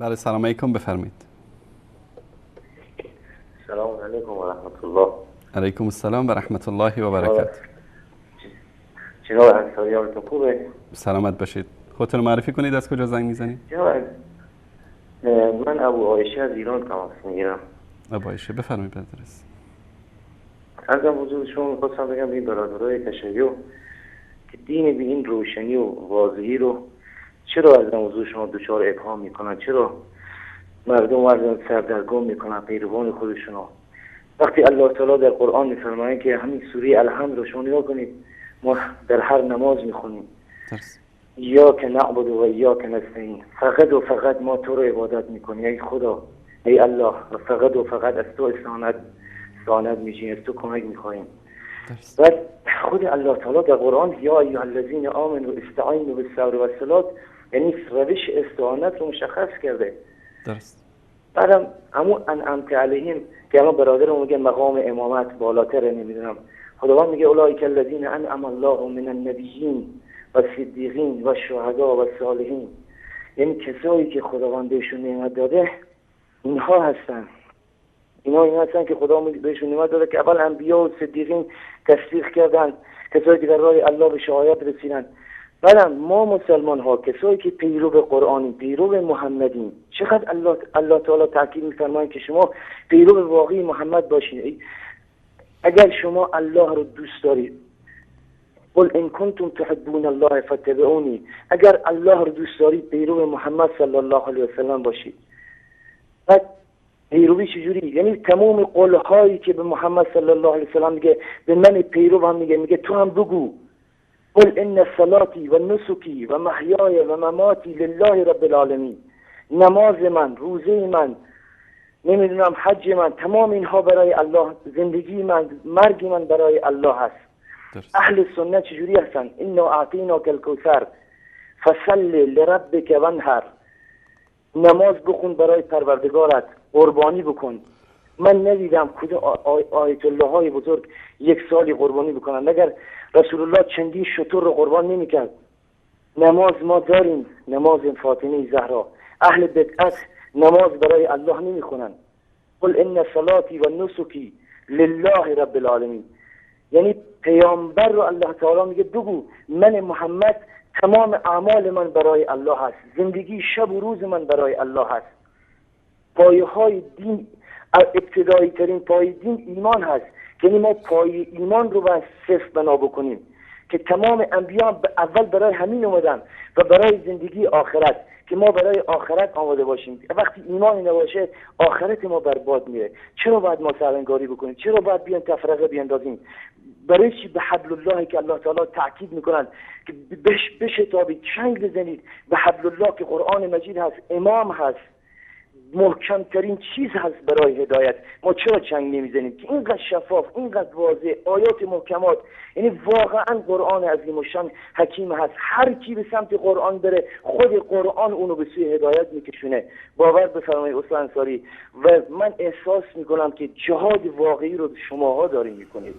بله سلام علیکم، بفرمایید. سلام علیکم و رحمت الله. علیکم السلام و رحمت الله و برکاته. جناب انصاری حالتون خوبه؟ سلامت باشید. خودتون معرفی کنید، از کجا زنگ میزنید؟ جناب من ابو عایشه از ایران تماس میگیرم. ابو عایشه بفرمایید. بدرس عرضم حضور شما میخواستم بگم به این برادرای تشیع که دین به این روشنی و واضحی رو چرا عرضم حضور شما دچار ابهام میکنن؟ چرا مردم عرضم سردرگم میکنن پیروان خودشونو؟ وقتی الله تعالی در قرآن میفرمایه که همین سوره الحمد رو شما نگاه کنید، ما در هر نماز میخونیم ایاک نعبد و ایاک نستعین، فقط و فقط ما تو رو عبادت میکنیم ای خدا، ای الله، و فقط و فقط از تو استعانت میشیم، از تو کمک میخوایم. و خود الله تعالی در قرآن یا ایها الذین آمنوا استعینوا بالصبر والصلاة، یعنی روش استعانت رو مشخص کرده. درست. بعدم همون انعمت علیهم که الان برادرم میگه مقام امامت بالاتره، نمیدونم، خداوند میگه اولئک الذین انعم الله من النبیین و صدیقین و شهدا و صالحین، یعنی کسایی که خداوند بهشون نعمت داده اینها هستن. اینا هستن که خدا بهشون نعمت داده که اول انبیا و صدیقین تصدیق کردن، کسایی که در راه الله به شهادت رسیدن. بعدم ما مسلمان ها کسایی که پیرو قرآنی، پیرو محمدیم، چقدر الله تعالی تاکید می‌فرمایند که شما پیرو واقعی محمد باشین. اگر شما الله رو دوست دارید، قل ان کنتم تحبون الله فاتبعونی، اگر الله رو دوست دارید پیرو محمد صلی الله علیه و سلم باشید. بعد پیروی چجوری؟ یعنی تمام قول‌هایی که به محمد صلی الله علیه و سلم میگه به من پیرو هم میگه تو هم بگو قل ان صلاتی و نسکی و محیای و مماتی لله رب العالمین، نماز من، روزه من، نمیدونم حج من، تمام اینها برای الله، زندگی من، مرگ من برای الله هست. اهل سنت چجوری هستن؟ انا اعطیناک الکوثر فصل لربک وانحر، نماز بخون برای پروردگارت، قربانی بکن. من ندیدم کدوم آیت الله های بزرگ یک سالی قربانی بکنن، مگر رسول الله چندین شتر رو قربان نمیکرد. نماز ما داریم، نماز فاطمه زهرا. اهل بدعت نماز برای الله نمیخونن. قل ان صلاتی و نسکی لله رب العالمین، یعنی پیامبر رو الله تعالی میگه بگو من محمد تمام اعمال من برای الله هست، زندگی شب و روز من برای الله هست. پایه های دین، ابتدایی ترین پایه دین ایمان هست، یعنی ما پایه ایمان رو باید صفر بنا بکنیم که تمام انبیا اول برای همین اومدن و برای زندگی آخرت، که ما برای آخرت آماده باشیم. وقتی ایمان نباشه آخرت ما برباد میره. چرا باید ما سرنگاری بکنیم؟ چرا باید بیان تفرقه بیاندازیم؟ برای چی به حبل الله که الله تعالی تاکید میکنن که بشتابید، چنگ بزنید به حبل الله که قرآن مجید هست، امام هست، محکم ترین چیز هست برای هدایت. ما چرا چنگ نمیزنیم که اینقدر شفاف، اینقدر واضح، آیات محکمات، یعنی واقعا قرآن عظیم و شان حکیم هست. هر کی به سمت قرآن بره خود قرآن اونو به سوی هدایت میکشونه. باور بفرمایید استاد انصاری، و من احساس میکنم که جهاد واقعی رو شماها دارید میکنید.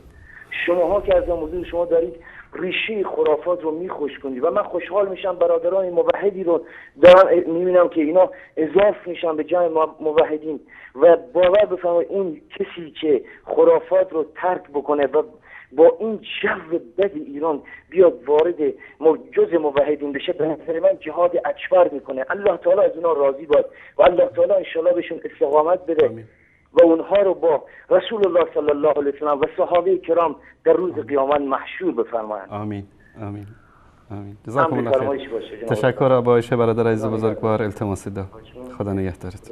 شماها که از موضوع شما دارید ریشه خرافات رو میخوش کنید و من خوشحال میشم برادران موحدی رو دارم میبینم که اینا اضافه میشن به جمع موحدین. و باور بفرمایید اون کسی که خرافات رو ترک بکنه و با این جو بد ایران بیاد وارد جز موحدین بشه، به نظر من جهاد اکبر میکنه. الله تعالی از اونا راضی باد و الله تعالی ان شاء الله بهشون استقامت بده. آمین. و اونها رو با رسول الله صلی الله علیه و سلم و صحابه کرام در روز قیامت محشور بفرمایند. آمین آمین آمین. جزاکم الله خیر. تشکر ابو عایشه برادر عزیز بزرگوار، التماس دعا. خدا نگهدارت.